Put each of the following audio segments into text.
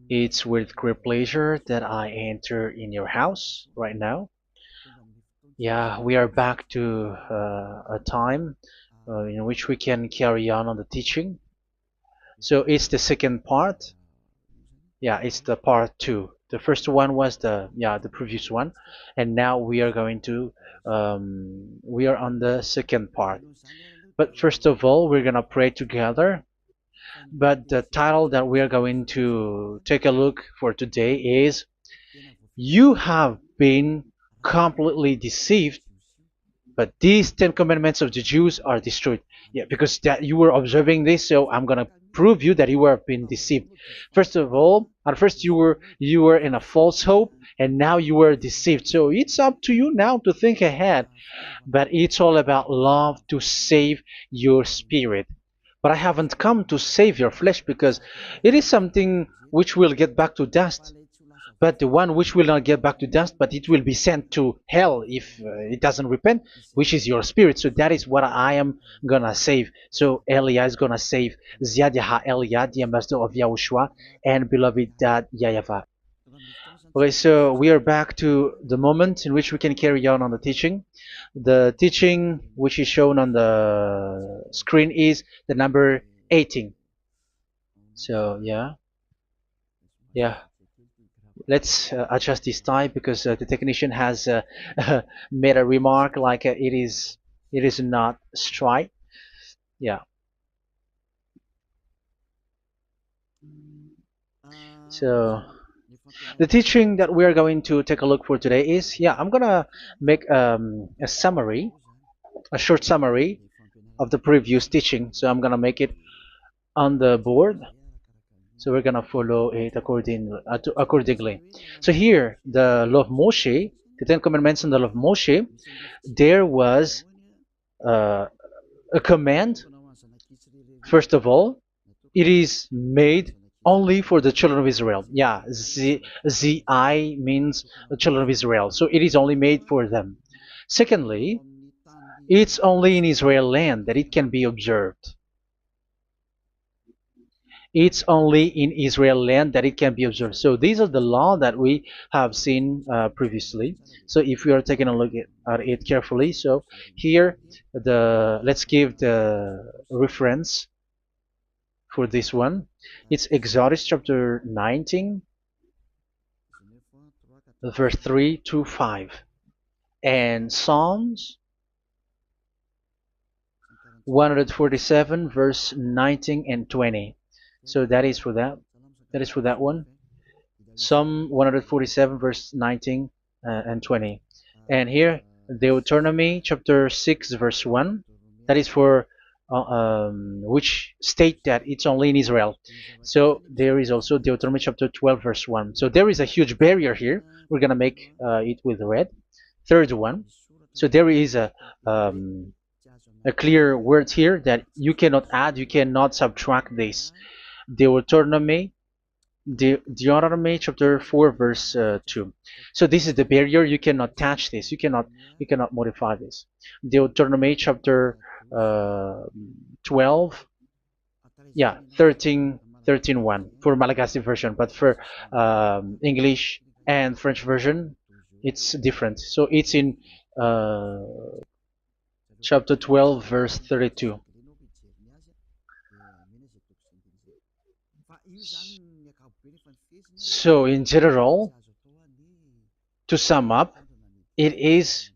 It's with great pleasure that I enter in your house right now. Yeah, we are back to a time in which we can carry on the teaching. So it's the second part. Yeah, it's the part two. The first one was the previous one, and now we are going to we are on the second part. But first of all, we're gonna pray together. But the title that we are going to take a look for today is "You have been completely deceived, but these 10 commandments of the Jews are destroyed." Yeah, because that you were observing this, so I'm gonna prove you that you were been deceived. First of all, at first you were in a false hope, and now you were deceived. So it's up to you now to think ahead. But it's all about love to save your spirit. But I haven't come to save your flesh, because it is something which will get back to dust. But the one which will not get back to dust, but it will be sent to hell if it doesn't repent, which is your spirit. So that is what I am gonna save. So Elia is gonna save Ziadiha Elia, the ambassador of Yahushua, and beloved dad YAHVAH. Okay, so we are back to the moment in which we can carry on the teaching. The teaching which is shown on the screen is the number 18. So yeah, let's adjust this time, because the technician has made a remark like it is not straight. Yeah. So the teaching that we are going to take a look for today is, I'm gonna make a summary, a short summary of the previous teaching. So I'm gonna make it on the board. So we're gonna follow it accordingly. So here, the law of Moshe, the Ten Commandments and the law of Moshe, there was uh, a command. First of all, it is made only for the children of Israel. Yeah, Z-I means the children of Israel. So it is only made for them. Secondly, it's only in Israel land that it can be observed. It's only in Israel land that it can be observed. So these are the law that we have seen previously. So if we are taking a look at it carefully, so here let's give the reference for this one. It's Exodus chapter 19, verse 3 to 5, and Psalms 147, verse 19 and 20. So that is for that. That is for that one. Psalm 147, verse 19 and 20. And here, Deuteronomy chapter 6, verse 1. That is for which state that it's only in Israel. So there is also Deuteronomy chapter 12, verse 1. So there is a huge barrier here. We're going to make it with red. Third one. So there is a clear word here that you cannot add, you cannot subtract this. Deuteronomy chapter 4, verse 2. So this is the barrier. You cannot touch this. You cannot modify this. Deuteronomy chapter 12, 13:1 for Malagasy version, but for English and French version, it's different. So it's in chapter 12, verse 32. So in general, to sum up, it is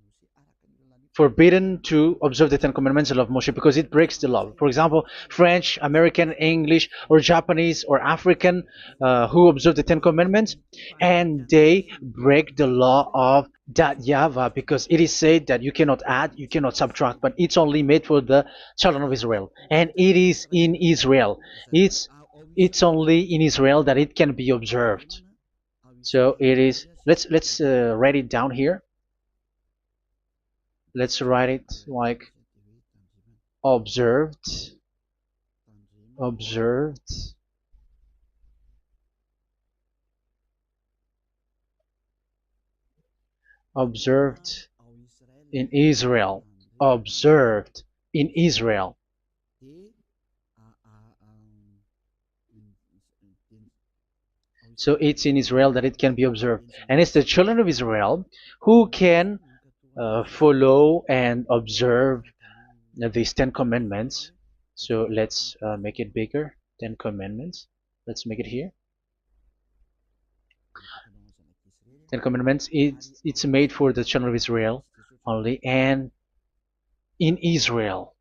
forbidden to observe the Ten Commandments of Moshe, because it breaks the law. For example, French, American, English, or Japanese, or African who observe the Ten Commandments, and they break the law of that YAHVAH, because it is said that you cannot add, you cannot subtract, but it's only made for the children of Israel, and it is in Israel. It's only in Israel that it can be observed. So it is. Let's write it down here. Let's write it like observed, observed, observed in Israel, observed in Israel. So it's in Israel that it can be observed. And it's the children of Israel who can follow and observe these 10 commandments. So let's make it bigger. 10 commandments. Let's make it here. 10 commandments. It's made for the children of Israel only, and in Israel.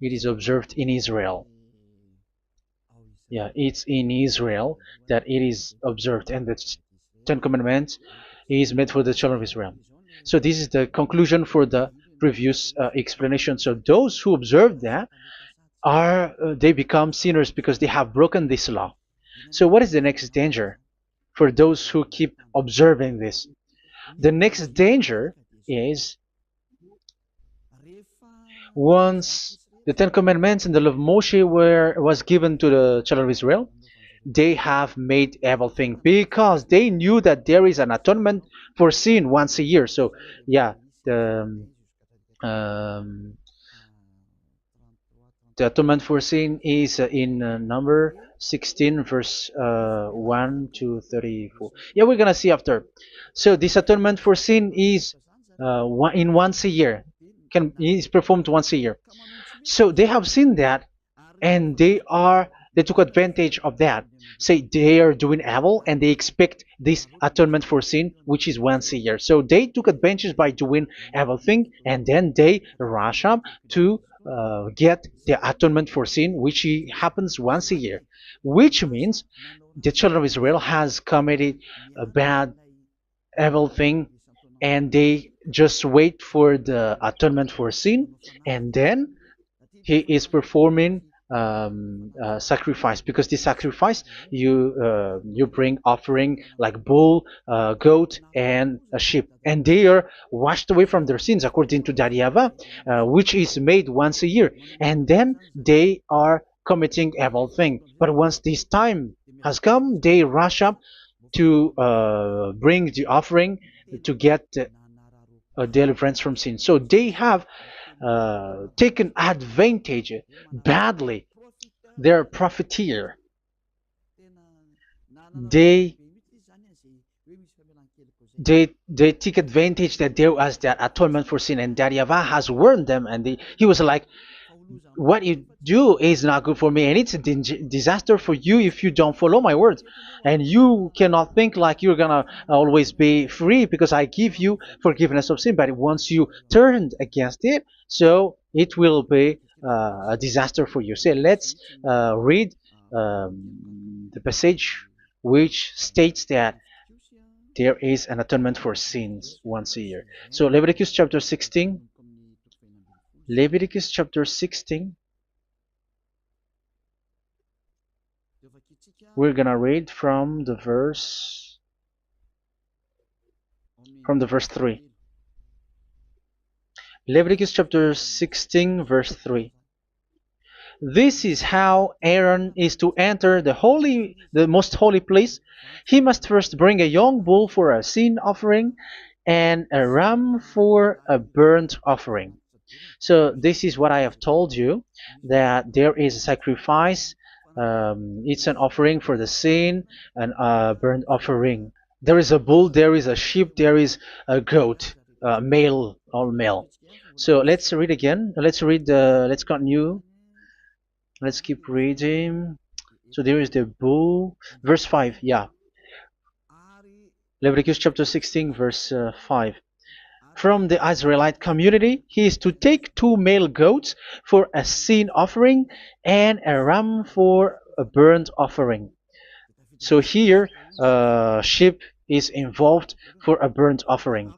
It is observed in Israel. Yeah, it's in Israel that it is observed, and the Ten Commandments is made for the children of Israel. So this is the conclusion for the previous explanation. So those who observe that are they become sinners because they have broken this law. So what is the next danger for those who keep observing this? The next danger is once the Ten Commandments and the law of Moshe was given to the children of Israel, they have made everything because they knew that there is an atonement for sin once a year. So yeah, um, the atonement for sin is in number 16 verse 1 to 34. Yeah, we're gonna see after. So this atonement for sin is once a year, is performed once a year. So they have seen that, and they took advantage of that. Say they are doing evil and they expect this atonement for sin, which is once a year. So they took advantage by doing evil thing, and then they rush up to get the atonement for sin, which happens once a year, which means the children of Israel has committed a bad evil thing, and they just wait for the atonement for sin, and then he is performing sacrifice, because this sacrifice you bring offering like bull, goat, and a sheep, and they are washed away from their sins according to that YAHVAH, which is made once a year, and then they are committing evil thing. But once this time has come, they rush up to bring the offering to get deliverance from sin. So they have taken advantage badly. They're profiteer. They they take advantage that there was that atonement for sin, and that YAHVAH has warned them, and he was like, what you do is not good for me, and it's a disaster for you if you don't follow my words. And you cannot think like you're gonna always be free because I give you forgiveness of sin, but once you turned against it, so it will be a disaster for you. So let's read the passage which states that there is an atonement for sins once a year. So Leviticus chapter 16. Leviticus chapter 16. We're gonna read from the verse 3. Leviticus chapter 16 verse 3. This is how Aaron is to enter the most holy place. He must first bring a young bull for a sin offering and a ram for a burnt offering. So this is what I have told you, that there is a sacrifice. It's an offering for the sin, and a burnt offering. There is a bull, there is a sheep, there is a goat, male, all male. So let's read again. Let's continue. Let's keep reading. So there is the bull, verse 5. Yeah, Leviticus chapter 16 verse 5. From the Israelite community, he is to take 2 male goats for a sin offering and a ram for a burnt offering. So here, sheep is involved for a burnt offering.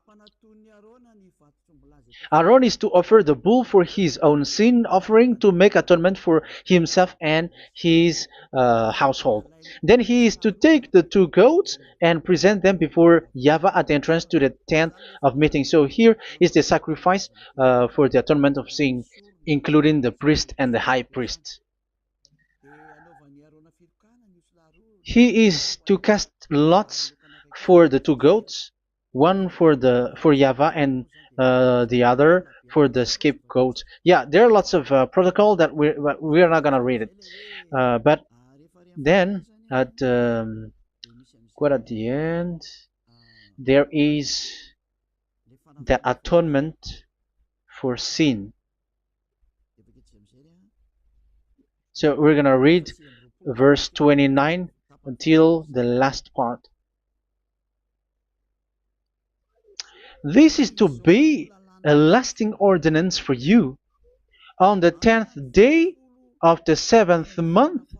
Aaron is to offer the bull for his own sin offering to make atonement for himself and his household. Then he is to take the 2 goats and present them before YAHVAH at the entrance to the tent of meeting. So here is the sacrifice for the atonement of sin, including the priest and the high priest. He is to cast lots for the 2 goats, one for YAHVAH and the other for the scapegoat. Yeah, there are lots of protocol that we are not gonna read it, but then at quite at the end, there is that atonement for sin. So we're gonna read verse 29 until the last part. This is to be a lasting ordinance for you. On the 10th day of the 7th month,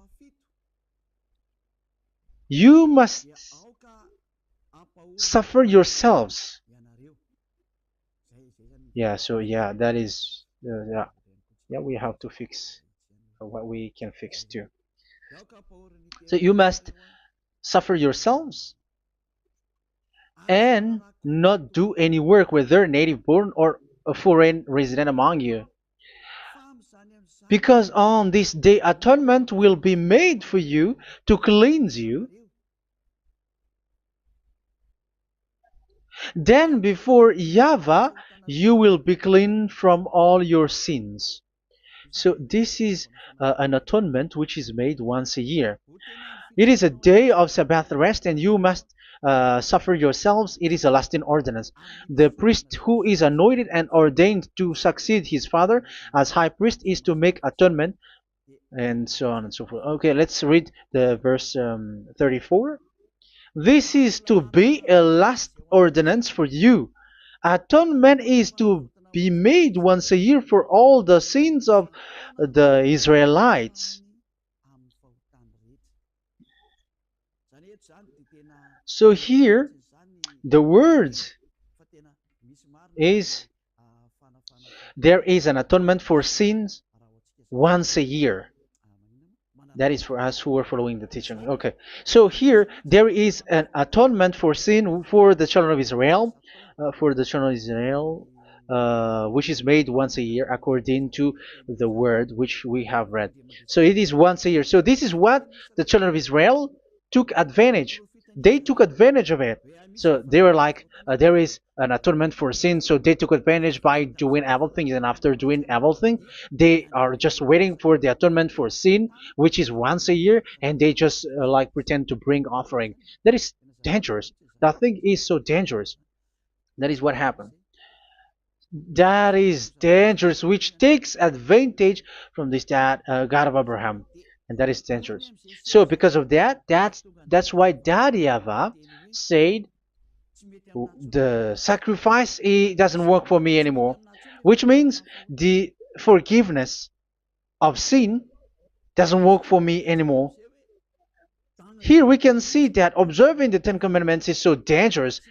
you must suffer yourselves. Yeah, so yeah, that is, yeah, we have to fix what we can fix too. So you must suffer yourselves and not do any work, whether native born or a foreign resident among you. Because on this day atonement will be made for you to cleanse you. Then before YAHVAH you will be clean from all your sins. So this is an atonement which is made once a year. It is a day of Sabbath rest, and you must suffer yourselves. It is a lasting ordinance. The priest who is anointed and ordained to succeed his father as high priest is to make atonement, and so on and so forth. Okay, let's read the verse 34. This is to be a last ordinance for you. Atonement is to be made once a year for all the sins of the Israelites. So here, the words is there is an atonement for sins once a year. That is for us who are following the teaching. Okay, so here there is an atonement for sin for the children of Israel, which is made once a year according to the word which we have read. So it is once a year. So this is what the children of Israel took advantage. They took advantage of it. So they were like, there is an atonement for sin, so they took advantage by doing everything, and after doing everything, they are just waiting for the atonement for sin, which is once a year, and they just like pretend to bring offering. That is dangerous. That thing is so dangerous. That is what happened. That is dangerous, which takes advantage from this God of Abraham, and that is dangerous. So because of that, that's why Daddy Ava said the sacrifice it doesn't work for me anymore, which means the forgiveness of sin doesn't work for me anymore. Here we can see that observing the Ten Commandments is so dangerous.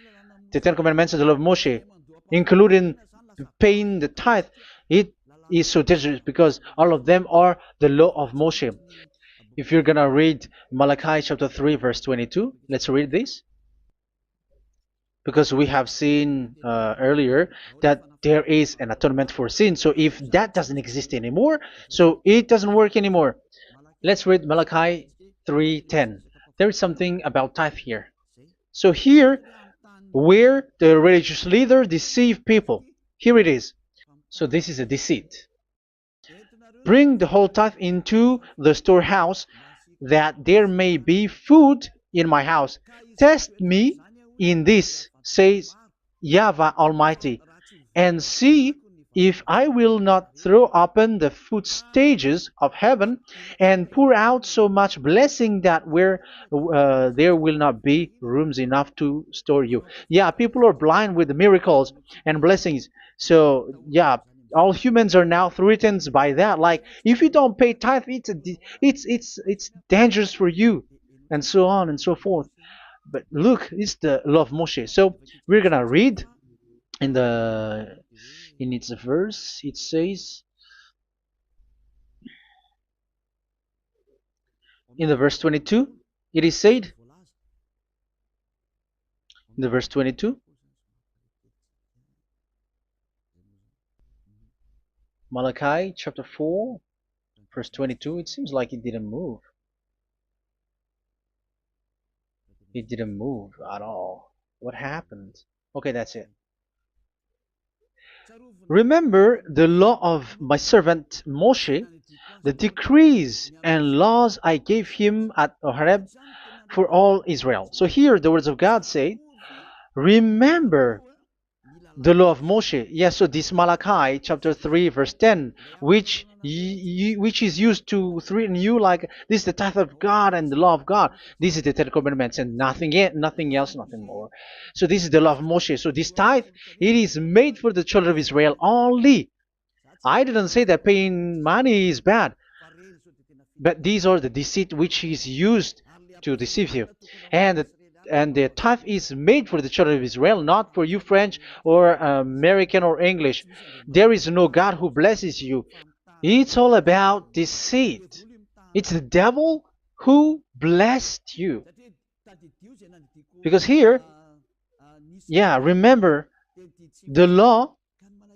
The Ten Commandments of the law of Moshe, including paying the tithe, it is so dangerous because all of them are the law of Moshe. If you're gonna read Malachi chapter 3 verse 22, let's read this. Because we have seen earlier that there is an atonement for sin. So if that doesn't exist anymore, so it doesn't work anymore. Let's read Malachi 3:10. There is something about tithe here. So here, where the religious leader deceive people, here it is. So this is a deceit. Bring the whole tithe into the storehouse, that there may be food in my house. Test me in this, says YAHVAH Almighty, and see if I will not throw open the food stages of heaven and pour out so much blessing that where there will not be rooms enough to store you. Yeah, people are blind with the miracles and blessings. So yeah, all humans are now threatened by that. Like if you don't pay tithe, it's dangerous for you, and so on and so forth. But look, it's the law of Moshe. So we're gonna read in its verse. It says in the verse 22. It is said in the verse 22. Malachi chapter 4, verse 22. It seems like it didn't move. It didn't move at all. What happened? Okay, that's it. Remember the law of my servant Moshe, the decrees and laws I gave him at Horeb for all Israel. So here the words of God say, remember the law of Moshe. Yes, so this Malachi chapter 3 verse 10, which is used to threaten you like this is the tithe of God and the law of God. This is the Ten Commandments and nothing else, nothing more. So this is the law of Moshe. So this tithe, it is made for the children of Israel only. I didn't say that paying money is bad, but these are the deceit which is used to deceive you. And and the tithe is made for the children of Israel, not for you French or American or English. There is no God who blesses you. It's all about deceit. It's the devil who blessed you. Because here, yeah, remember the law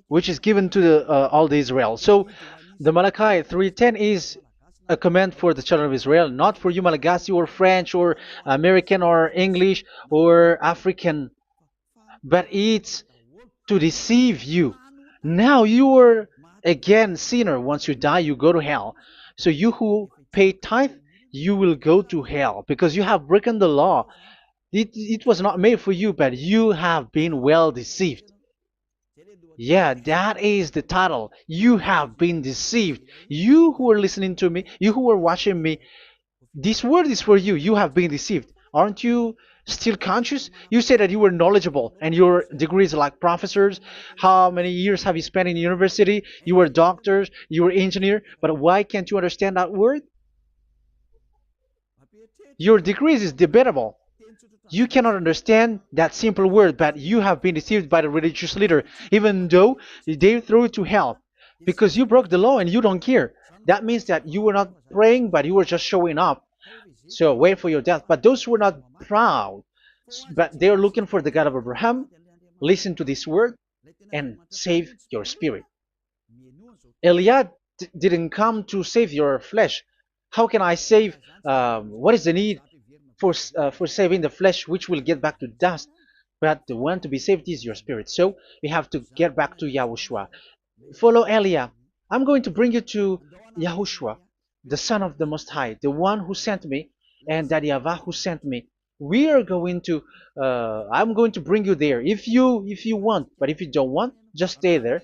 which is given to all the Israel. So the Malachi 3:10 is a command for the children of Israel, not for you Malagasy or French or American or English or African, but it's to deceive you. Now you are again sinner. Once you die, you go to hell. So you who pay tithe, you will go to hell because you have broken the law. It was not made for you, but you have been well deceived. Yeah, that is the title. You have been deceived. You who are listening to me, you who are watching me, this word is for you. You have been deceived. Aren't you still conscious? You say that you were knowledgeable and your degrees like professors. How many years have you spent in university? You were doctors, you were engineer, but why can't you understand that word? Your degrees is debatable. You cannot understand that simple word, but you have been deceived by the religious leader, even though they threw you to hell because you broke the law and you don't care. That means that you were not praying, but you were just showing up. So wait for your death. But those who are not proud, but they are looking for the God of Abraham, listen to this word and save your spirit. Eliah didn't come to save your flesh. How can I save? What is the need for saving the flesh, which will get back to dust? But the one to be saved is your spirit. So we have to get back to YAHOSHUAH. Follow Eliah. I'm going to bring you to YAHOSHUAH, the Son of the Most High, the one who sent me, and that YAHVAH who sent me. We are going to. I'm going to bring you there if you want, but if you don't want, just stay there.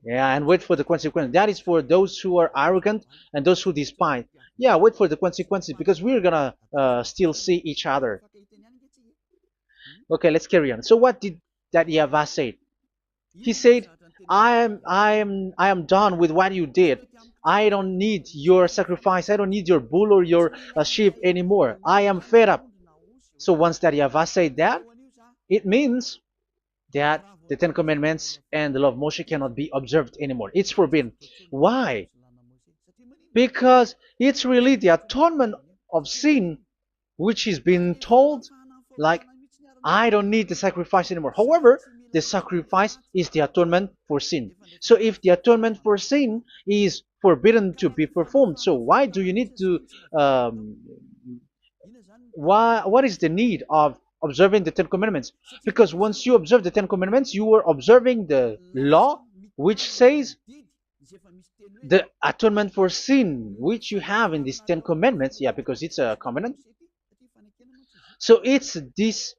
Yeah, and wait for the consequence. That is for those who are arrogant and those who despise. Yeah, wait for the consequences because we're gonna still see each other. Okay, let's carry on. So what did that YAHVAH say? He said, I am done with what you did. I don't need your sacrifice. I don't need your bull or your sheep anymore. I am fed up. So once that YAHVAH said that, it means that the Ten Commandments and the law of Moshe cannot be observed anymore. It's forbidden. Why? Because it's really the atonement of sin which is being told, like, I don't need the sacrifice anymore. However, the sacrifice is the atonement for sin. So if the atonement for sin is forbidden to be performed, so why do you need to what is the need of observing the Ten Commandments? Because once you observe the Ten Commandments, you are observing the law which says the atonement for sin which you have in these Ten Commandments. Yeah, because it's a covenant. So it's this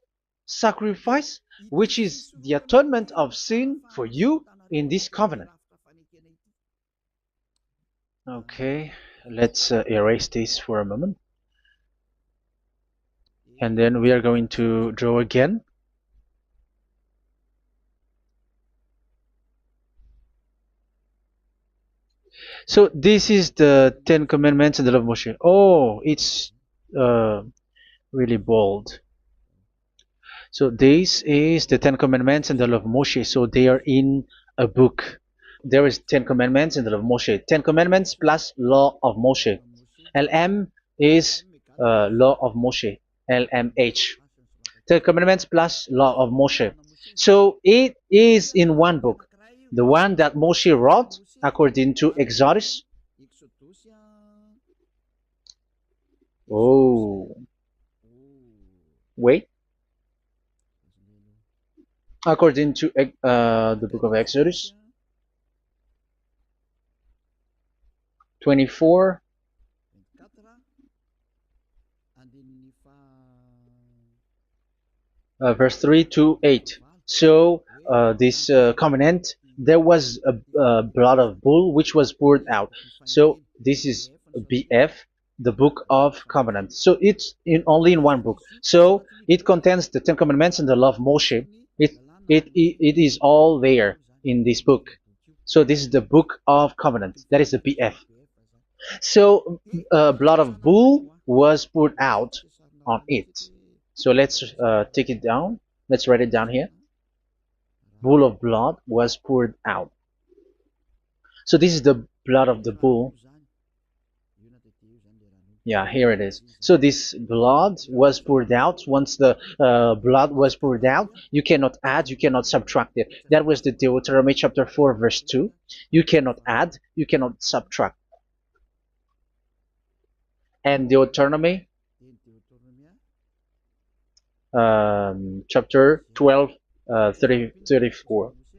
sacrifice which is the atonement of sin for you in this covenant. Okay, let's erase this for a moment. And then we are going to draw again. So this is the Ten Commandments and the law of Moshe. Oh, it's really bold. So this is the Ten Commandments and the law of Moshe. So they are in a book. There is Ten Commandments and the law of Moshe. Ten Commandments plus law of Moshe. LM is law of Moshe. LMH. Ten Commandments plus law of Moshe. So it is in one book. The one that Moshe wrote according to Exodus. Oh, wait. According to the book of Exodus 24, verse 3 to 8. So this covenant, there was a blood of bull which was poured out. So this is BF, the book of covenant. So it's only in one book. So it contains the Ten Commandments and the law of Moshe. It is all there in this book. So this is the book of covenant. That is the BF. So blood of bull was poured out on it. So let's take it down. Let's write it down here. Bull of blood was poured out. So this is the blood of the bull. Yeah, here it is. So this blood was poured out. Once the blood was poured out, you cannot add, you cannot subtract it. That was the Deuteronomy chapter 4, verse 2. You cannot add, you cannot subtract. And Deuteronomy chapter 12,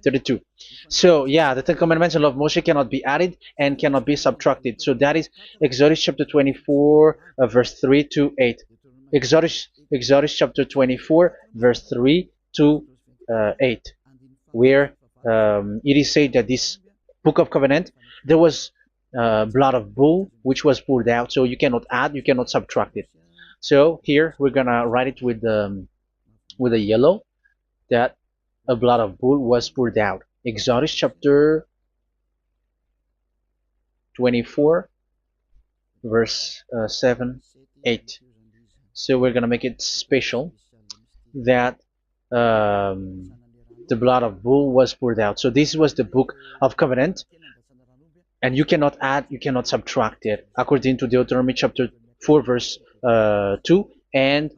32. So yeah, the Ten Commandments and law of Moshe cannot be added and cannot be subtracted. So that is Exodus chapter 24, verse 3 to 8. Exodus chapter 24, verse 3 to 8, where it is said that this book of covenant, there was blood of bull which was poured out. So you cannot add, you cannot subtract it. So here we're gonna write it with a yellow, that a blood of bull was poured out. Exodus chapter 24, verse 7, 8. So we're gonna make it special that the blood of bull was poured out. So this was the book of covenant, and you cannot add, you cannot subtract it, according to Deuteronomy chapter 4, verse 2 and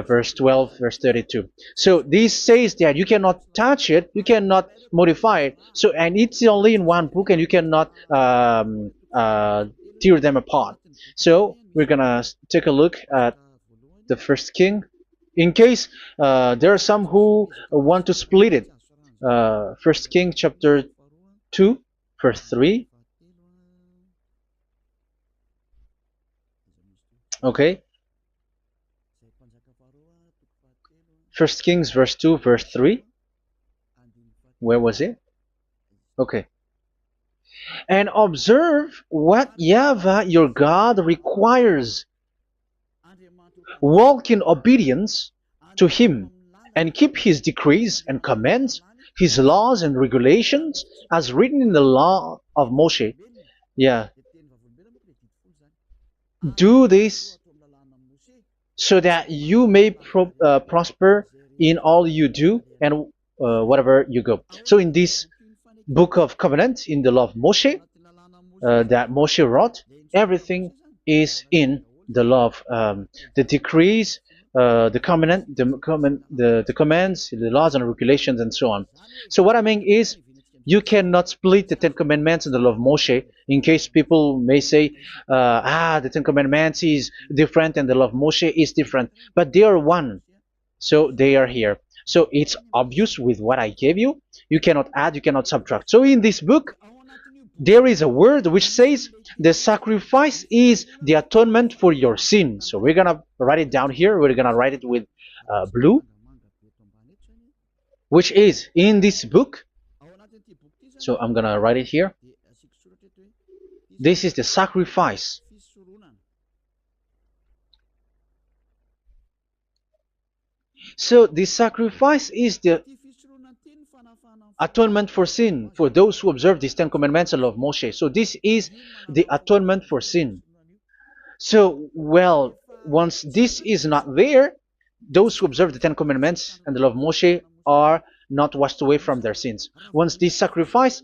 verse 12, verse 32. So this says that you cannot touch it, you cannot modify it. So, and it's only in one book, and you cannot tear them apart. So we're gonna take a look at the first king. In case there are some who want to split it. First King chapter 2, verse 3. Okay. First Kings verse 2, verse 3. Where was it? Okay. And observe what YAHVAH your God requires. Walk in obedience to him, and keep his decrees and commands, his laws and regulations, as written in the law of Moshe. Yeah. Do this so that you may prosper in all you do and whatever you go. So in this book of covenant, in the law of Moshe, that Moshe wrote, everything is in the law of the decrees, the covenant, the commands, the laws and regulations, and so on. So what I mean is, you cannot split the Ten Commandments and the law of Moshe. In case people may say, the Ten Commandments is different and the law of Moshe is different, but they are one. So they are here. So it's obvious with what I gave you. You cannot add, you cannot subtract. So in this book, there is a word which says the sacrifice is the atonement for your sin. So we're gonna write it down here. We're gonna write it with blue, which is in this book. So I'm gonna write it here. This is the sacrifice. So the sacrifice is the atonement for sin for those who observe these Ten Commandments and law of Moshe. So this is the atonement for sin. So, well, once this is not there, those who observe the Ten Commandments and the law of Moshe are not washed away from their sins. Once this sacrifice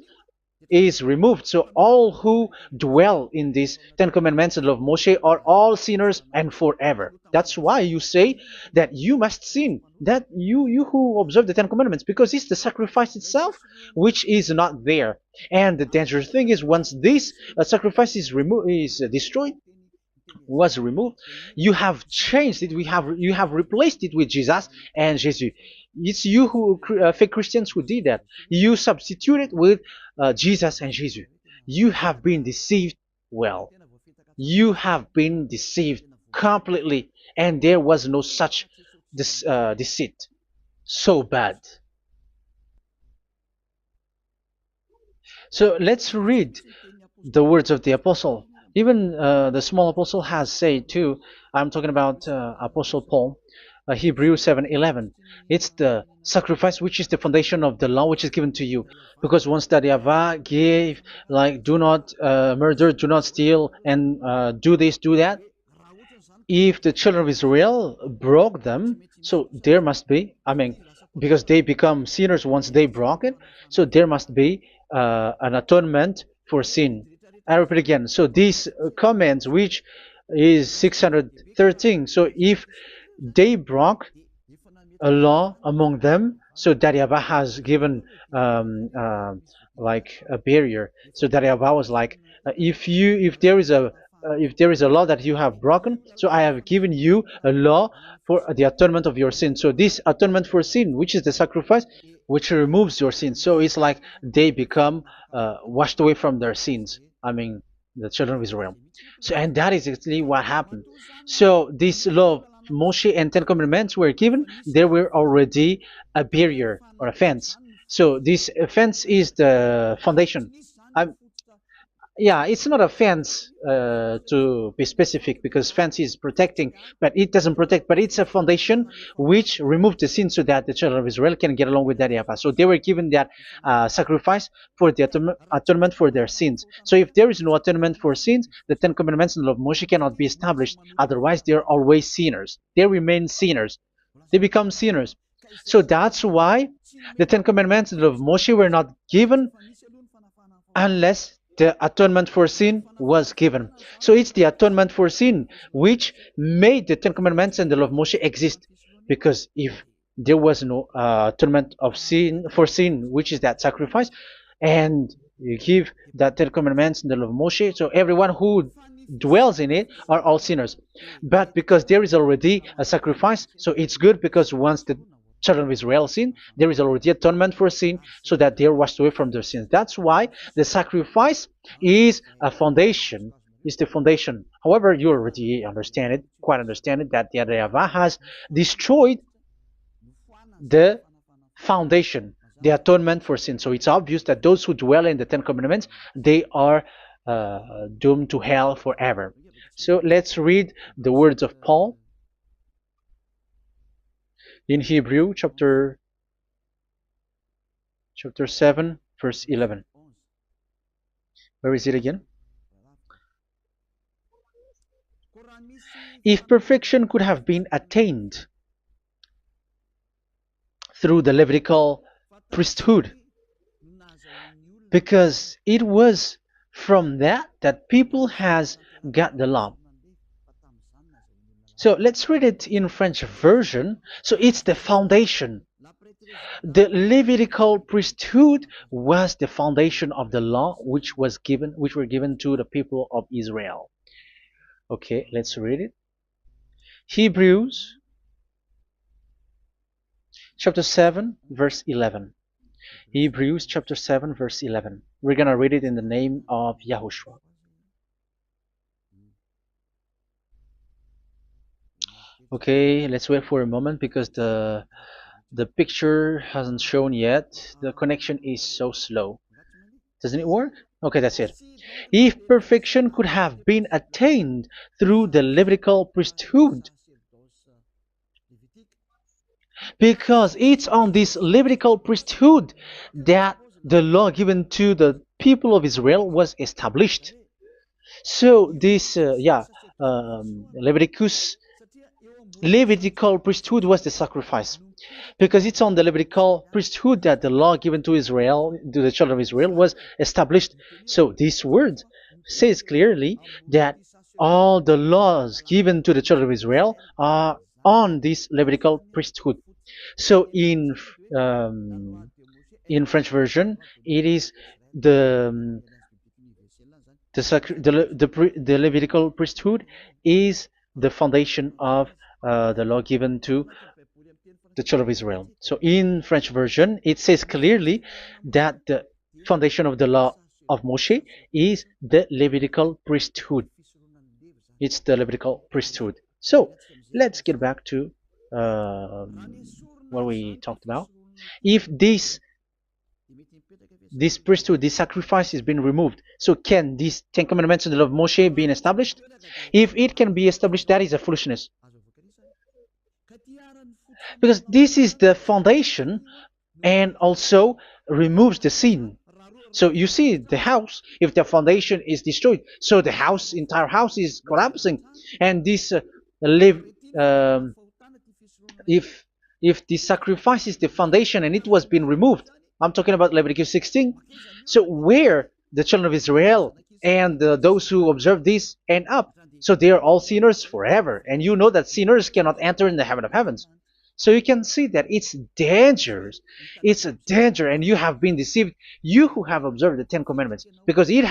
is removed, so all who dwell in these Ten Commandments and law of Moshe are all sinners and forever. That's why you say that you must sin, that you who observe the Ten Commandments, because it's the sacrifice itself which is not there. And the dangerous thing is, once this sacrifice is destroyed, was removed, you have changed it. You have replaced it with Jesus and Jesus. It's you who fake Christians who did that. You substitute it with Jesus and Jesus. You have been deceived well. You have been deceived completely, and there was no such deceit. So bad. So let's read the words of the apostle. Even the small apostle has said too. I'm talking about Apostle Paul, Hebrews 7:11. It's the sacrifice which is the foundation of the law which is given to you. Because once that YAHVAH gave, like, do not murder, do not steal, and do this, do that, if the children of Israel broke them, so there must be, I mean, because they become sinners once they broke it, so there must be an atonement for sin. I repeat again. So these commands, which is 613, so if they broke a law among them, so that YAHVAH has given like a barrier. So that YAHVAH was like, if there is a law that you have broken, so I have given you a law for the atonement of your sin. So this atonement for sin, which is the sacrifice, which removes your sin. So it's like they become washed away from their sins. I mean, the children of Israel. So, and that is exactly what happened. So this law of Moshe and Ten Commandments were given. There were already a barrier or a fence. So this fence is the foundation. I'm, yeah, it's not a fence to be specific, because fence is protecting, but it doesn't protect. But it's a foundation which removed the sin so that the children of Israel can get along with that YAHVAH. So they were given that sacrifice for the atonement for their sins. So if there is no atonement for sins, the Ten Commandments and the law of Moshe cannot be established. Otherwise, they're always sinners. They remain sinners. They become sinners. So that's why the Ten Commandments and the law of Moshe were not given unless the atonement for sin was given. So it's the atonement for sin which made the Ten Commandments and the law of Moshe exist. Because if there was no atonement of sin for sin, which is that sacrifice, and you give the Ten Commandments and the law of Moshe, so everyone who dwells in it are all sinners. But because there is already a sacrifice, so it's good, because once the children of Israel sin, there is already atonement for sin, so that they are washed away from their sins. That's why the sacrifice is a foundation, is the foundation. However, you already understand it, quite understand it, that the YAHVAH has destroyed the foundation, the atonement for sin. So it's obvious that those who dwell in the Ten Commandments, they are doomed to hell forever. So let's read the words of Paul in Hebrew chapter 7 verse 11. Where is it again? If perfection could have been attained through the Levitical priesthood, because it was from that people has got the law. So let's read it in French version. So it's the foundation. The Levitical priesthood was the foundation of the law which were given to the people of Israel. Okay, let's read it. Hebrews chapter 7 verse 11. Hebrews chapter 7 verse 11. We're gonna read it in the name of YAHOSHUAH. Okay, let's wait for a moment, because the picture hasn't shown yet. The connection is so slow. Doesn't it work? Okay, that's it. If perfection could have been attained through the Levitical priesthood, because it's on this Levitical priesthood that the law given to the people of Israel was established. So this, Levitical priesthood was the sacrifice, because it's on the Levitical priesthood that the law given to Israel, to the children of Israel, was established. So this word says clearly that all the laws given to the children of Israel are on this Levitical priesthood. So in French version, it is the Levitical priesthood is the foundation of the law given to the children of Israel. So in French version, it says clearly that the foundation of the law of Moshe is the Levitical priesthood. It's the Levitical priesthood. So let's get back to what we talked about. If this priesthood, this sacrifice is being removed, so can these Ten Commandments and the law of Moshe be established? If it can be established, that is a foolishness. Because this is the foundation and also removes the sin. So you see the house, if the foundation is destroyed, so the house, entire house is collapsing. And this live, um, if the sacrifice is the foundation and it was being removed, I'm talking about Leviticus 16. So where the children of Israel and those who observe this end up, so they are all sinners forever. And you know that sinners cannot enter in the heaven of heavens. So you can see that it's dangerous. It's a danger, and you have been deceived. You who have observed the Ten Commandments, because it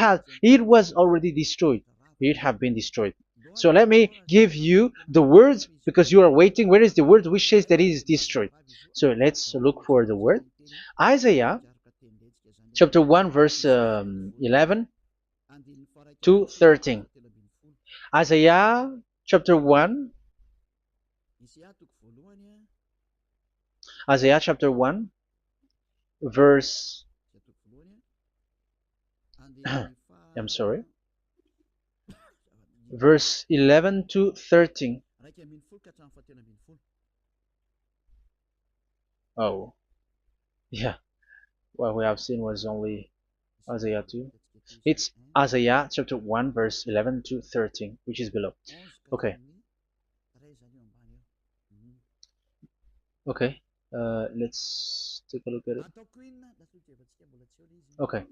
was already destroyed. It have been destroyed. So let me give you the words, because you are waiting. Where is the word which says that it is destroyed? So let's look for the word. Isaiah chapter 1 verse 11 to 13. Isaiah chapter 1. Isaiah chapter 1 verse I'm sorry, verse 11 to 13. Oh, yeah. What we have seen was only Isaiah 2. It's Isaiah chapter 1 verse 11 to 13, which is below. Okay. Okay. Let's take a look at it. Okay.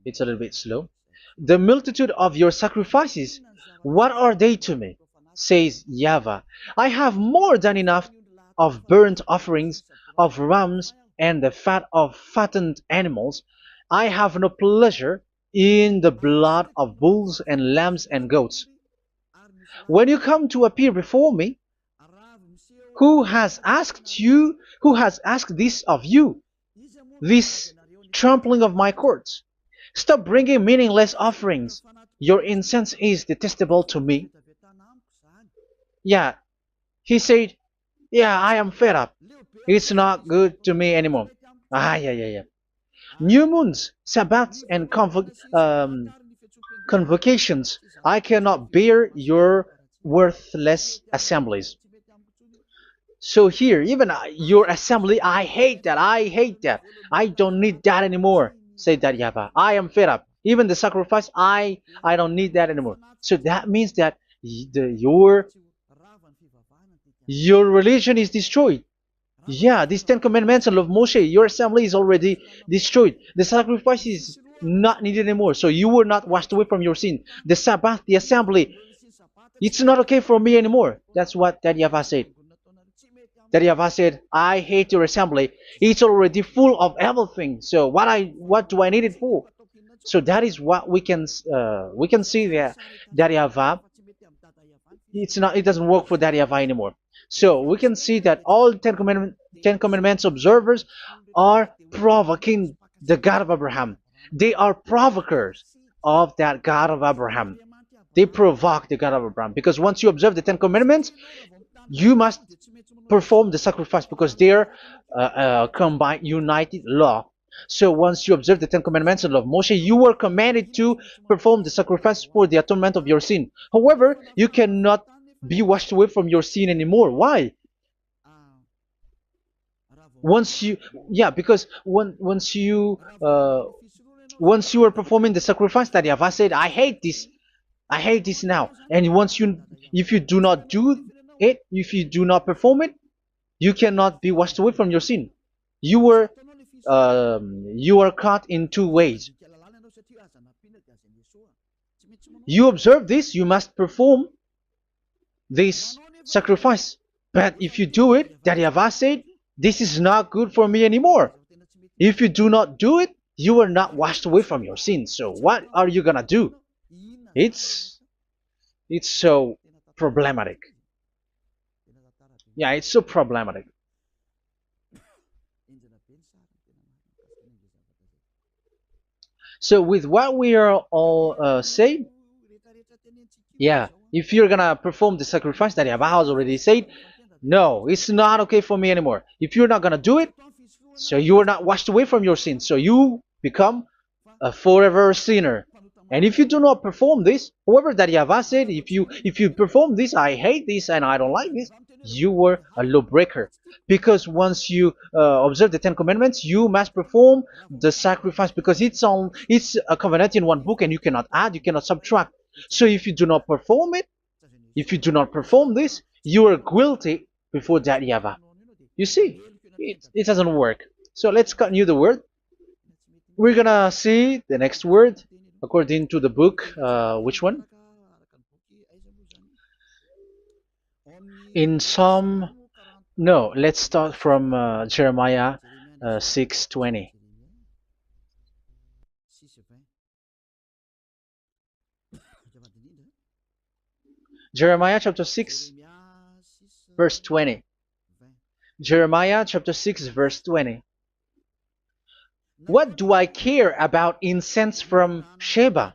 It's a little bit slow. The multitude of your sacrifices, what are they to me? Says YAHVAH. I have more than enough of burnt offerings, of rams, and the fat of fattened animals. I have no pleasure in the blood of bulls and lambs and goats. When you come to appear before me, who has asked this of you, this trampling of my courts? Stop bringing meaningless offerings. Your incense is detestable to me. Yeah, he said, yeah, I am fed up. It's not good to me anymore. Yeah. New moons, Sabbaths, and convocations. I cannot bear your worthless assemblies. So here, even your assembly, I hate that. I hate that. I don't need that anymore. Say that, YAHVAH. I am fed up. Even the sacrifice, I don't need that anymore. So that means that your religion is destroyed. Yeah, these Ten Commandments and of Moshe, your assembly is already destroyed. The sacrifice is not needed anymore. So you were not washed away from your sin. The Sabbath, the assembly, it's not okay for me anymore. That's what that YAHVAH said. That YAHVAH said, I hate your assembly. It's already full of everything. So what do I need it for? So that is what we can see there. That YAHVAH, it doesn't work for that YAHVAH anymore. So we can see that all Ten Commandments observers are provoking the God of Abraham. They are provokers of that God of Abraham. They provoke the God of Abraham, because once you observe the Ten Commandments, you must perform the sacrifice, because they're combined, united law. So once you observe the Ten Commandments and law of Moshe, you were commanded to perform the sacrifice for the atonement of your sin. However, you cannot be washed away from your sin anymore. Why? Because once you are performing the sacrifice, that YAHVAH said, I hate this now. And if you do not do it, if you do not perform it, you cannot be washed away from your sin. You are caught in two ways. You observe this, you must perform this sacrifice. But if you do it, that YAHVAH said, this is not good for me anymore. If you do not do it, you are not washed away from your sins. So what are you gonna do? It's so problematic. Yeah, it's so problematic. So with what we are all saying, yeah, if you're gonna perform the sacrifice that Yahweh has already said, no, it's not okay for me anymore. If you're not gonna do it, so you are not washed away from your sins, so you become a forever sinner. And if you do not perform this, whoever that Yahweh said, if you perform this, I hate this and I don't like this, you were a lawbreaker. Because once you observe the Ten Commandments, you must perform the sacrifice because it's a covenant in one book and you cannot add, you cannot subtract. So if you do not perform it, if you do not perform this, you are guilty before that Yahweh. You see, it doesn't work. So let's continue the word. We're gonna see the next word according to the book. Which one? In Psalm. No, let's start from Jeremiah 6:20. Jeremiah chapter 6, verse 20. Jeremiah chapter 6, verse 20. What do I care about incense from Sheba,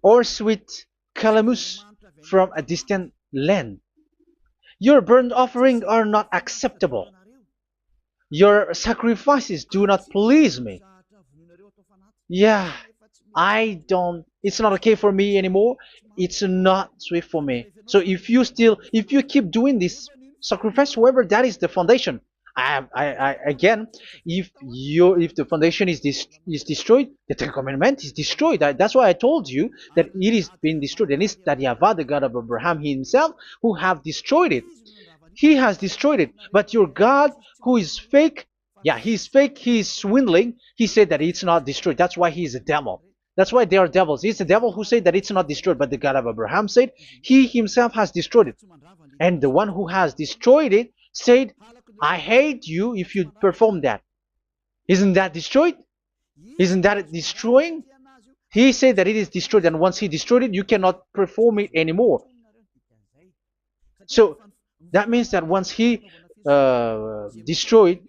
or sweet calamus from a distant land? Your burnt offerings are not acceptable. Your sacrifices do not please me. Yeah, it's not okay for me anymore. It's not sweet for me. So if you keep doing this sacrifice, however, that is the foundation. Again, if the foundation is destroyed, the Ten Commandment is destroyed. That's why I told you that it is being destroyed, and it's that Yahweh, the God of Abraham himself, who have destroyed it. He has destroyed it. But your God, who is fake, yeah, he's fake, he's swindling. He said that it's not destroyed. That's why he's a devil. That's why they are devils. It's the devil who said that it's not destroyed, but the God of Abraham said he himself has destroyed it. And the one who has destroyed it said, I hate you if you perform that. Isn't that destroyed? Isn't that destroying? He said that it is destroyed, and once he destroyed it, you cannot perform it anymore. So that means that once he destroyed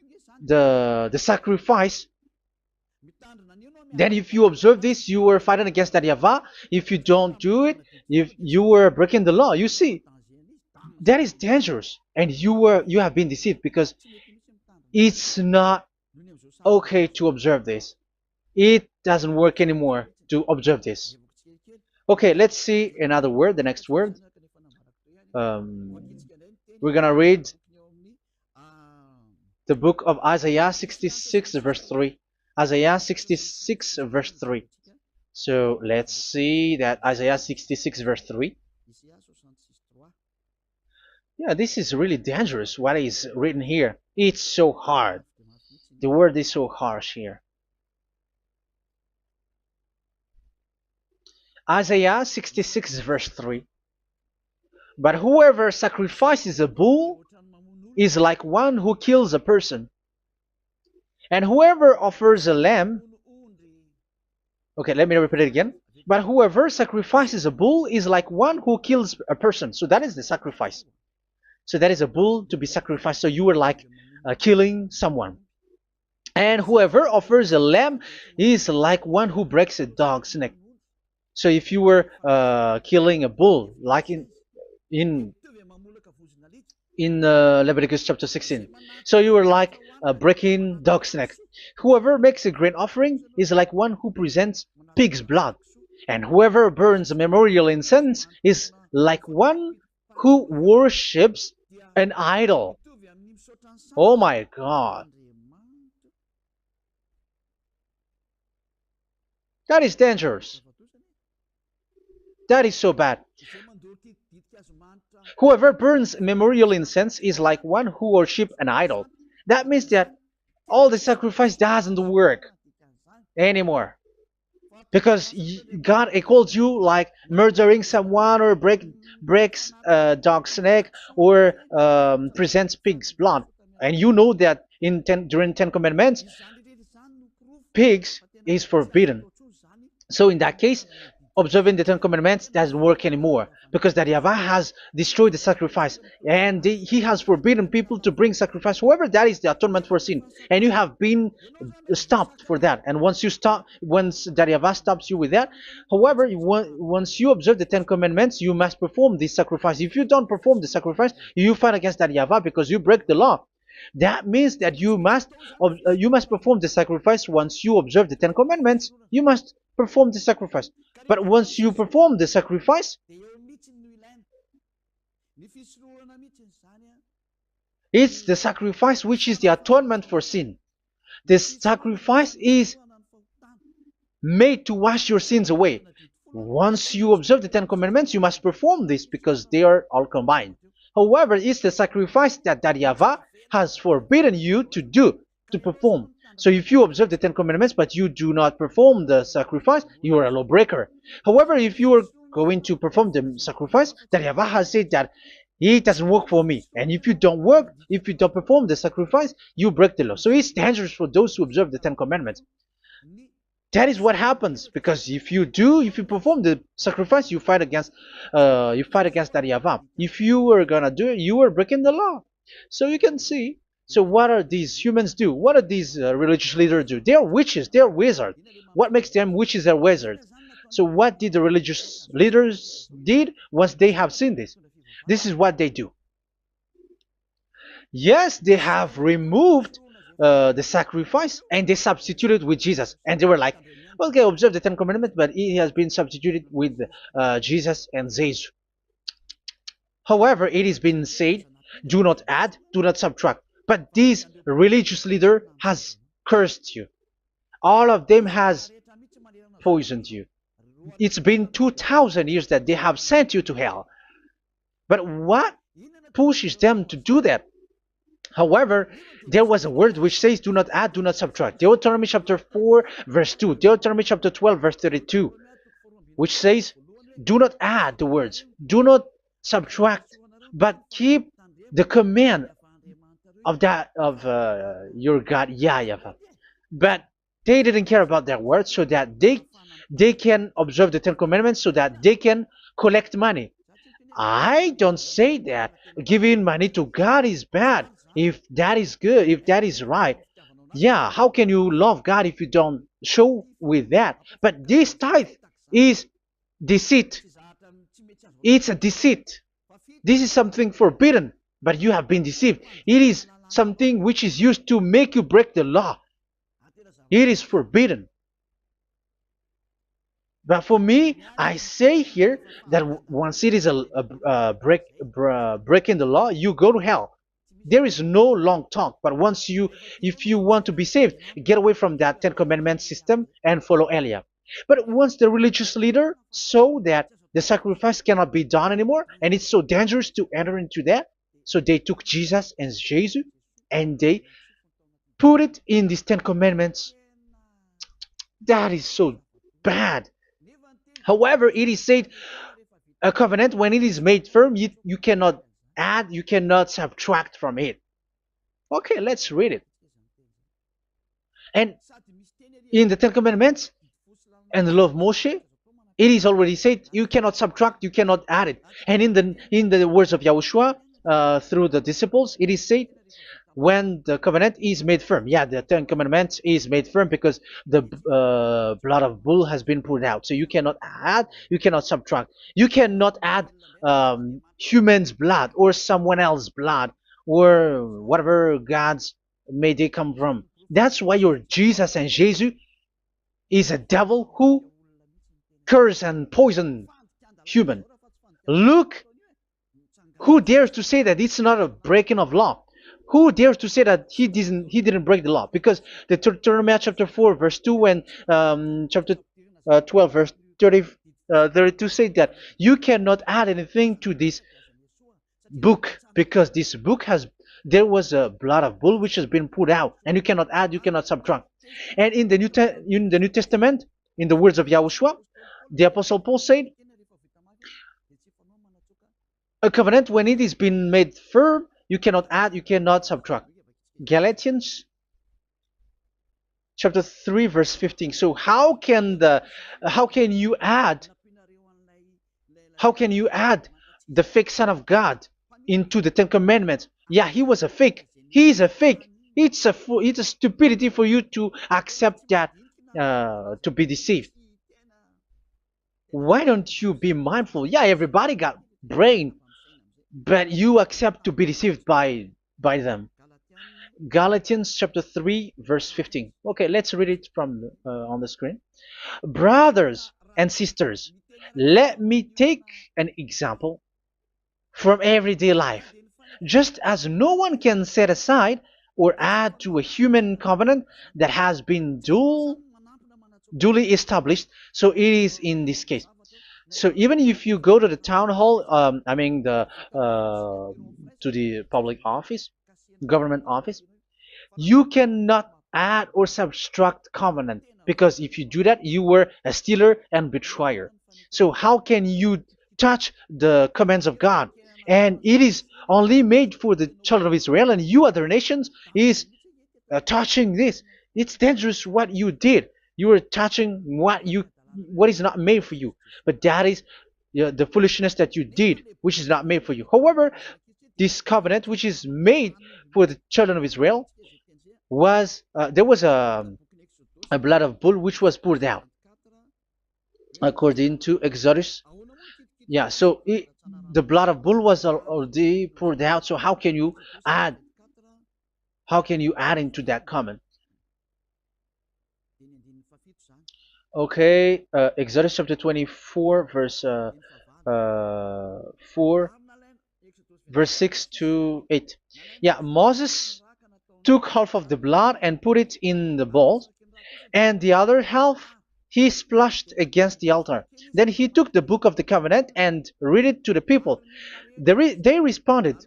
the sacrifice, then if you observe this, you were fighting against that Yahweh. If you don't do it, if you were breaking the law, you see, that is dangerous, and you have been deceived because it's not okay to observe this. It doesn't work anymore to observe this. Okay, let's see another word, the next word. We're gonna read the book of Isaiah 66 verse 3. Isaiah 66 verse 3. So let's see that Isaiah 66 verse 3. Yeah, this is really dangerous what is written here. It's so hard. The word is so harsh here. Isaiah 66 verse 3. But whoever sacrifices a bull is like one who kills a person. And whoever offers a lamb, okay, let me repeat it again. But whoever sacrifices a bull is like one who kills a person. So that is the sacrifice. So that is a bull to be sacrificed. So you were like killing someone. And whoever offers a lamb is like one who breaks a dog's neck. So if you were killing a bull, like in Leviticus chapter 16, so you were like breaking dog's neck. Whoever makes a grain offering is like one who presents pig's blood, and whoever burns a memorial incense is like one who worships an idol. Oh my God. That is dangerous. That is so bad. Whoever burns memorial incense is like one who worships an idol. That means that all the sacrifice doesn't work anymore. Because God calls you like murdering someone or breaks a dog's neck or presents pig's blood. And you know that during Ten Commandments, pigs is forbidden. So in that case, observing the Ten Commandments doesn't work anymore because that Yahweh has destroyed the sacrifice and he has forbidden people to bring sacrifice. However, that is the atonement for sin, and you have been stopped for that. And once you stop, once that Yahweh stops you with that, however, once you observe the Ten Commandments, you must perform this sacrifice. If you don't perform the sacrifice, you fight against that Yahweh because you break the law. That means that you must perform the sacrifice. Once you observe the Ten Commandments, you must perform the sacrifice. But once you perform the sacrifice, it's the sacrifice which is the atonement for sin. This sacrifice is made to wash your sins away. Once you observe the Ten Commandments, you must perform this because they are all combined. However, it's the sacrifice that Yahweh has forbidden you to do, to perform. So if you observe the Ten Commandments but you do not perform the sacrifice, you are a lawbreaker. However, if you are going to perform the sacrifice, that Yahweh has said that it doesn't work for me. And if you don't perform the sacrifice, you break the law. So it's dangerous for those who observe the Ten Commandments. That is what happens, because if you perform the sacrifice, you fight against that Yahweh. If you are gonna do it, you are breaking the law. So you can see. So what are these humans do? What are these religious leaders do? They are witches. They are wizards. What makes them witches or wizards? So what did the religious leaders did once they have seen this? This is what they do. Yes, they have removed the sacrifice and they substituted with Jesus. And they were like, okay, observe the Ten Commandments, but it has been substituted with Jesus and Jesus. However, it has been said, do not add, do not subtract. But this religious leader has cursed you. All of them has poisoned you. It's been 2,000 years that they have sent you to hell. But what pushes them to do that? However, there was a word which says, do not add, do not subtract. Deuteronomy chapter 4, verse 2. Deuteronomy chapter 12, verse 32. Which says, do not add the words. Do not subtract. But keep the command of your God, YAHVAH. But they didn't care about their words, so that they can observe the Ten Commandments, so that they can collect money. I don't say that giving money to God is bad. If that is good, if that is right, yeah, how can you love God if you don't show with that? But this tithe is deceit. It's a deceit. This is something forbidden, but you have been deceived. It is something which is used to make you break the law. It is forbidden. But for me, I say here that once it is breaking the law, you go to hell. There is no long talk. But if you want to be saved, get away from that Ten Commandments system and follow Elia. But once the religious leader saw that the sacrifice cannot be done anymore, and it's so dangerous to enter into that, so they took Jesus and Jesus and they put it in these Ten Commandments. That is so bad. However, it is said a covenant, when it is made firm, you cannot add, you cannot subtract from it. Okay, let's read it. And in the Ten Commandments and the law of Moshe, it is already said you cannot subtract, you cannot add it. And in the words of YAHOSHUAH through the disciples, it is said when the covenant is made firm. Yeah, the Ten Commandments is made firm because the blood of bull has been poured out. So you cannot add, you cannot subtract. You cannot add human's blood or someone else's blood or whatever gods may they come from. That's why your Jesus and Jesus is a devil who curse and poison human. Look, who dares to say that it's not a breaking of law? Who dares to say that he didn't break the law? Because the Deuteronomy chapter 4 verse 2 and chapter 12 verse 32 say that you cannot add anything to this book, because this book there was a blood of bull which has been put out, and you cannot add, you cannot subtract. And in the New Testament, in the words of YAHOSHUAH, the Apostle Paul said, a covenant, when it is been made firm, you cannot add, you cannot subtract. Galatians chapter 3 verse 15. So how can you add How can you add the fake Son of God into the Ten Commandments? Yeah, he was a fake. He is a fake. It's a stupidity for you to accept that, to be deceived. Why don't you be mindful? Yeah, everybody got brain, but you accept to be deceived by them. Galatians chapter 3 verse 15. Okay, let's read it from on the screen. Brothers and sisters, let me take an example from everyday life. Just as no one can set aside or add to a human covenant that has been duly established, so it is in this case. So even if you go to the town hall, I mean to the public office, government office, you cannot add or subtract covenant, because if you do that, you were a stealer and betrayer. So how can you touch the commands of God? And it is only made for the children of Israel, and you other nations is touching this. It's dangerous what you did. You are touching what is not made for you. But that is the foolishness that you did, which is not made for you. However, this covenant, which is made for the children of Israel, was there was a blood of bull which was poured out according to Exodus. Yeah, so the blood of bull was already poured out. So add how can you add into that comment? Okay, Exodus chapter 24, verse 4, verse 6 to 8. Yeah, Moses took half of the blood and put it in the bowl, and the other half he splashed against the altar. Then he took the book of the covenant and read it to the people. They responded,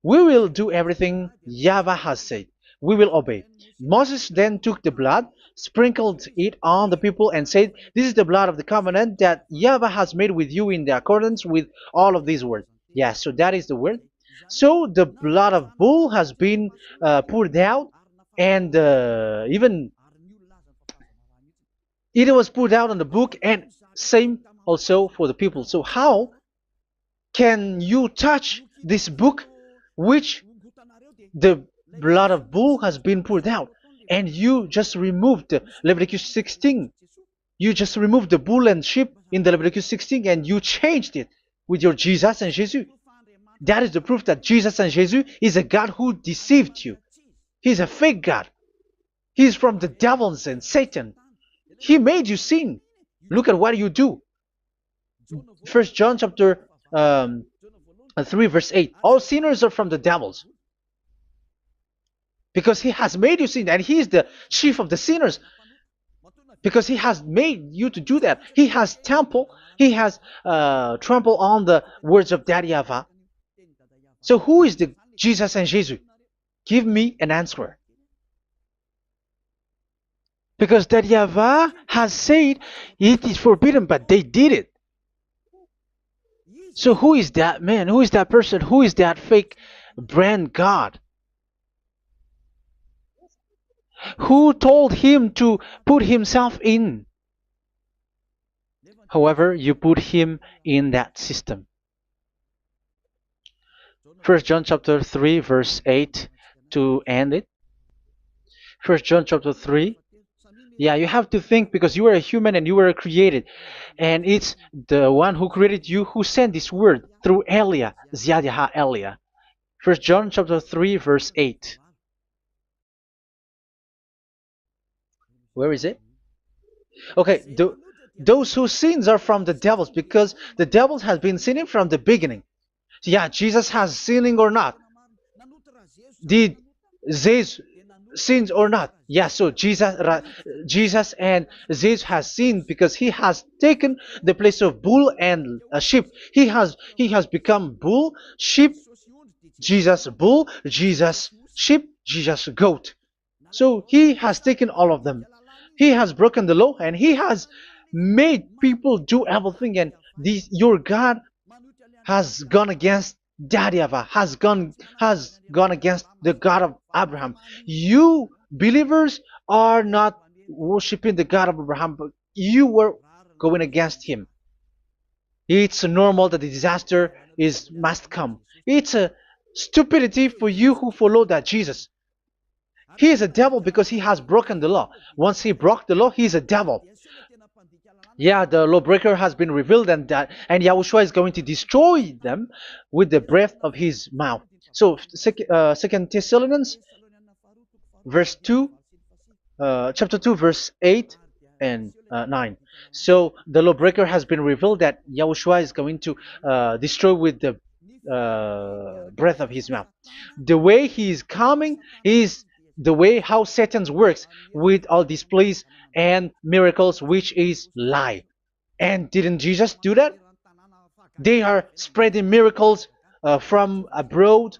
"We will do everything YAHVAH has said. We will obey." Moses then took the blood, sprinkled it on the people, and said, "This is the blood of the covenant that YAHVAH has made with you in the accordance with all of these words." Yeah, so that is the word. So the blood of bull has been poured out, and even it was poured out on the book, and same also for the people. So how can you touch this book which the blood of bull has been poured out, and you just removed Leviticus 16? You just removed the bull and sheep in the Leviticus 16, and you changed it with your Jesus and Jesus. That is the proof that Jesus and Jesus is a God who deceived you. He's a fake God. He's from the devils and Satan. He made you sin. Look at what you do. First John chapter 3 verse 8. All sinners are from the devils, because he has made you sin, and he is the chief of the sinners, because he has made you to do that. He has trampled on the words of Daddy YAHVAH. So who is the Jesus and Jesus? Give me an answer. Because Daddy YAHVAH has said it is forbidden, but they did it. So who is that man? Who is that person? Who is that fake brand God? Who told him to put himself in? However, you put him in that system. First John chapter 3 verse 8 to end it. First John chapter 3. Yeah, you have to think, because you are a human and you were created. And it's the one who created you who sent this word through Elia, Ziadiha Elia. First John chapter 3 verse 8. Where is it? Okay, those whose sins are from the devils, because the devils has been sinning from the beginning. Yeah, Jesus has sinning or not? Did Jesus sins or not? Yeah, so Jesus and Jesus has sinned, because he has taken the place of bull and a sheep. He has become bull, sheep, Jesus bull, Jesus sheep, Jesus goat. So he has taken all of them. He has broken the law, and he has made people do everything. And your God has gone against Daddy YAHVAH, has gone against the God of Abraham. You believers are not worshiping the God of Abraham, but you were going against him. It's normal that the disaster is must come. It's a stupidity for you who follow that Jesus. He is a devil because he has broken the law. Once he broke the law, he is a devil. Yeah, the lawbreaker has been revealed, and Yahushua is going to destroy them with the breath of his mouth. So, Second Thessalonians, verse 2, chapter 2, verse 8 and 9. So the lawbreaker has been revealed that Yahushua is going to destroy with the breath of his mouth. The way he is coming is the way how Satan works with all displays and miracles, which is lie. And didn't Jesus do that? They are spreading miracles from abroad.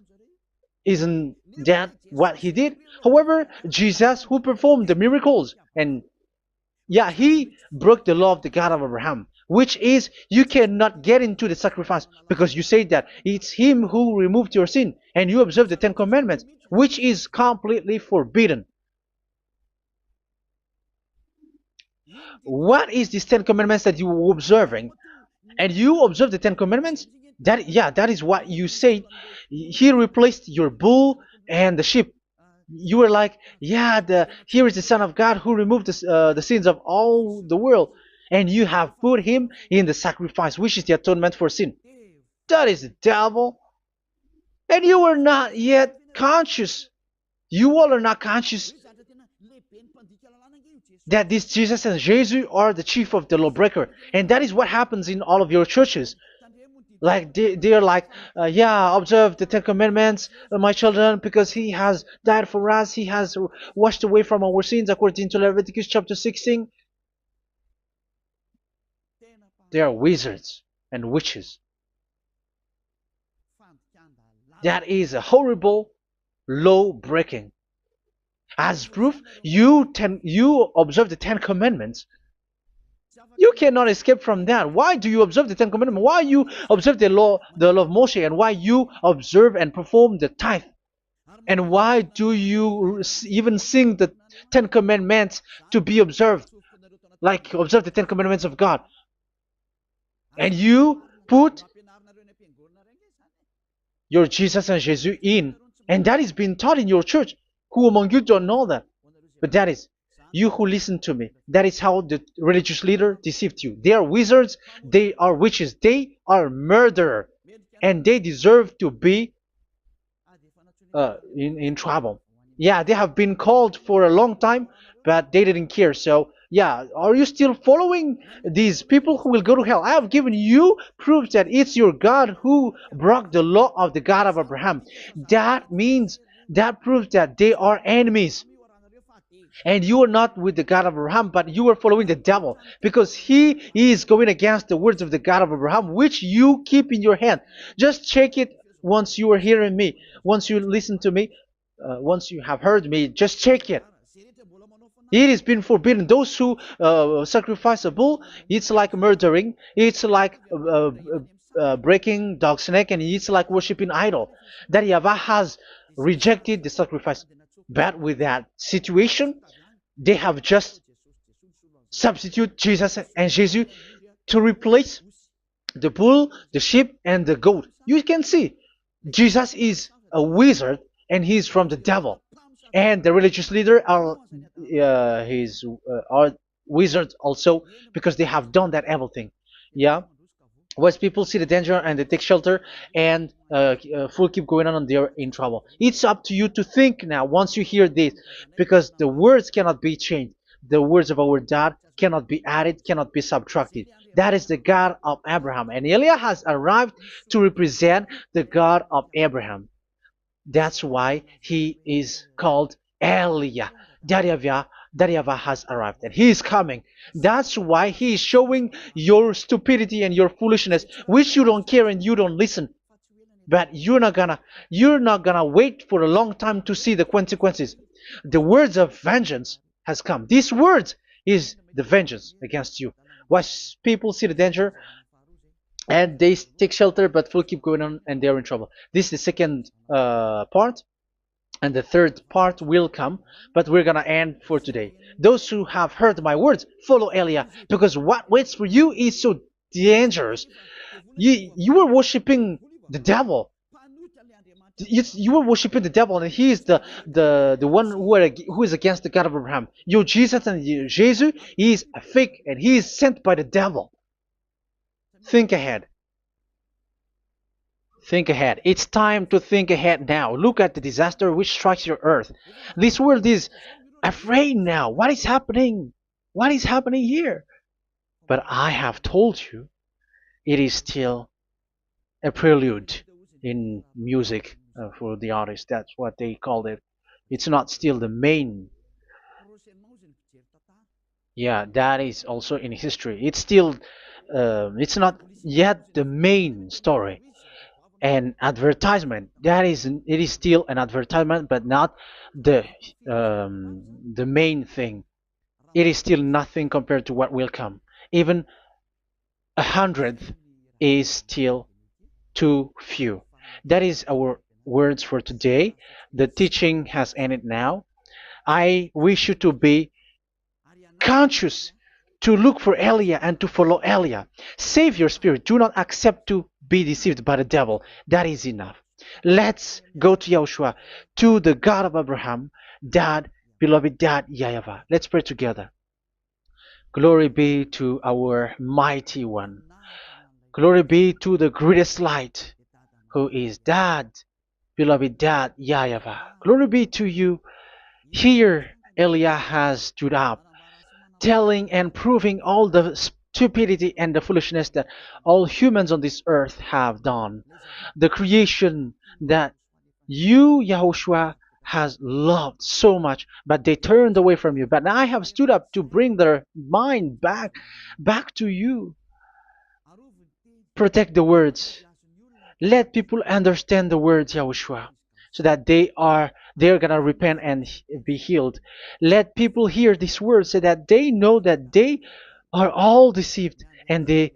Isn't that what he did? However, Jesus, who performed the miracles, and yeah, he broke the law of the God of Abraham, which is you cannot get into the sacrifice because you say that it's him who removed your sin, and you observe the Ten Commandments, which is completely forbidden. What is these Ten Commandments that you were observing? And you observe the Ten Commandments? That is what you said. He replaced your bull and the sheep. You were like, yeah, here is the Son of God who removed the sins of all the world, and you have put him in the sacrifice, which is the atonement for sin. That is the devil. And you are not yet conscious. You all are not conscious that this Jesus and Jesus are the chief of the lawbreaker. And that is what happens in all of your churches. Like they're like, yeah, observe the Ten Commandments, my children, because he has died for us. He has washed away from our sins according to Leviticus chapter 16. They are wizards and witches. That is a horrible law breaking. As proof, you observe the Ten Commandments. You cannot escape from that. Why do you observe the Ten Commandments? Why you observe the law of Moshe, and why you observe and perform the tithe? And why do you even sing the Ten Commandments to be observed? Like observe the Ten Commandments of God. And you put your Jesus and Jesus in. And that is being taught in your church. Who among you don't know that? But that is you who listen to me. That is how the religious leader deceived you. They are wizards. They are witches. They are murderers. And they deserve to be in trouble. Yeah, they have been called for a long time, but they didn't care. So, yeah, are you still following these people who will go to hell? I have given you proof that it's your God who broke the law of the God of Abraham. That proves that they are enemies. And you are not with the God of Abraham, but you are following the devil, because he is going against the words of the God of Abraham, which you keep in your hand. Just check it once you are hearing me, once you listen to me, once you have heard me, just check it. It has been forbidden. Those who sacrifice a bull, it's like murdering, it's like breaking dog's neck, and it's like worshiping idol. That YAHVAH has rejected the sacrifice. But with that situation, they have just substitute Jesus and Jesus to replace the bull, the sheep, and the goat. You can see Jesus is a wizard and he's from the devil, and the religious leader are wizards also, because they have done that evil thing. Yeah. Once people see the danger and they take shelter, and full keep going on, and they're in trouble. It's up to you to think now once you hear this, because the words cannot be changed. The words of our God cannot be added, cannot be subtracted. That is the God of Abraham, and Eliah has arrived to represent the God of Abraham. That's why he is called Eliah. YAHVAH has arrived, and he is coming. That's why he is showing your stupidity and your foolishness, which you don't care and you don't listen. But you're not gonna wait for a long time to see the consequences. The words of vengeance has come. These words is the vengeance against you. Once people see the danger and they take shelter, but will keep going on, and they're in trouble. This is the second part. And the third part will come, but we're gonna end for today. Those who have heard my words, follow Eliah, because what waits for you is so dangerous. You were worshiping the devil. You were worshiping the devil, and he is the one who is against the God of Abraham. Your Jesus and your Jesus, he is a fake, and he is sent by the devil. Think ahead. Think ahead. It's time to think ahead now. Look at the disaster which strikes your earth. This world is afraid now. What is happening? What is happening here? But I have told you, it is still a prelude in music for the artist. That's what they called it. It's not still the main. Yeah, that is also in history. It's still, it's not yet the main story. And advertisement, that is, it is still an advertisement, but not the the main thing. It is still nothing compared to what will come. Even a hundredth is still too few. That is our words for today. The teaching has ended now. I wish you to be conscious, to look for Elia and to follow Elia. Save your spirit. Do not accept to be deceived by the devil. That is enough. Let's go to Yahushua, to the God of Abraham, Dad, beloved Dad, YAHVAH. Let's pray together. Glory be to our mighty one. Glory be to the greatest light, who is Dad, beloved Dad, YAHVAH. Glory be to you. Here, Elia has stood up, telling and proving all the stupidity and the foolishness that all humans on this earth have done. The creation that you, Yahushua, has loved so much, but they turned away from you. But I have stood up to bring their mind back to you. Protect the words. Let people understand the words, Yahushua, so that they're gonna repent and be healed. Let people hear these words so that they know that they are all deceived, and the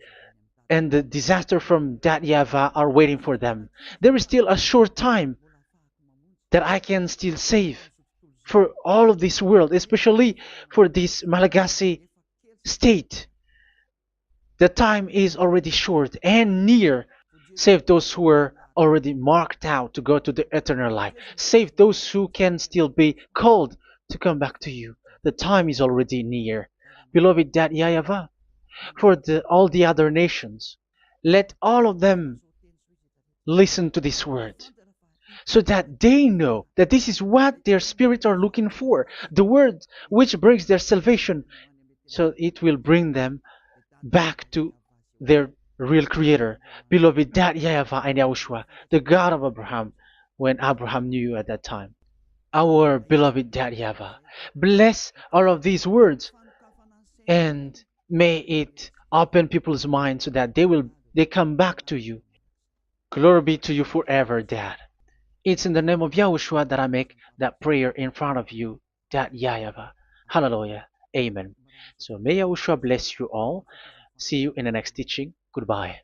disaster from that YAHVAH are waiting for them. There is still a short time that I can still save for all of this world, especially for this Malagasy state. The time is already short and near. Save those who are already marked out to go to the eternal life. Save those who can still be called to come back to you. The time is already near. Beloved Dad YAHVAH, for all the other nations, let all of them listen to this word, so that they know that this is what their spirits are looking for, the word which brings their salvation, so it will bring them back to their real creator, beloved Dad YAHVAH and Yahushua, the God of Abraham, when Abraham knew you at that time. Our beloved Dad YAHVAH, bless all of these words, and may it open people's minds so that they come back to you. Glory be to you forever, Dad. It's in the name of Yahushua that I make that prayer in front of you, Dad YAHVAH. Hallelujah. Amen. So may Yahushua bless you all. See you in the next teaching. Goodbye.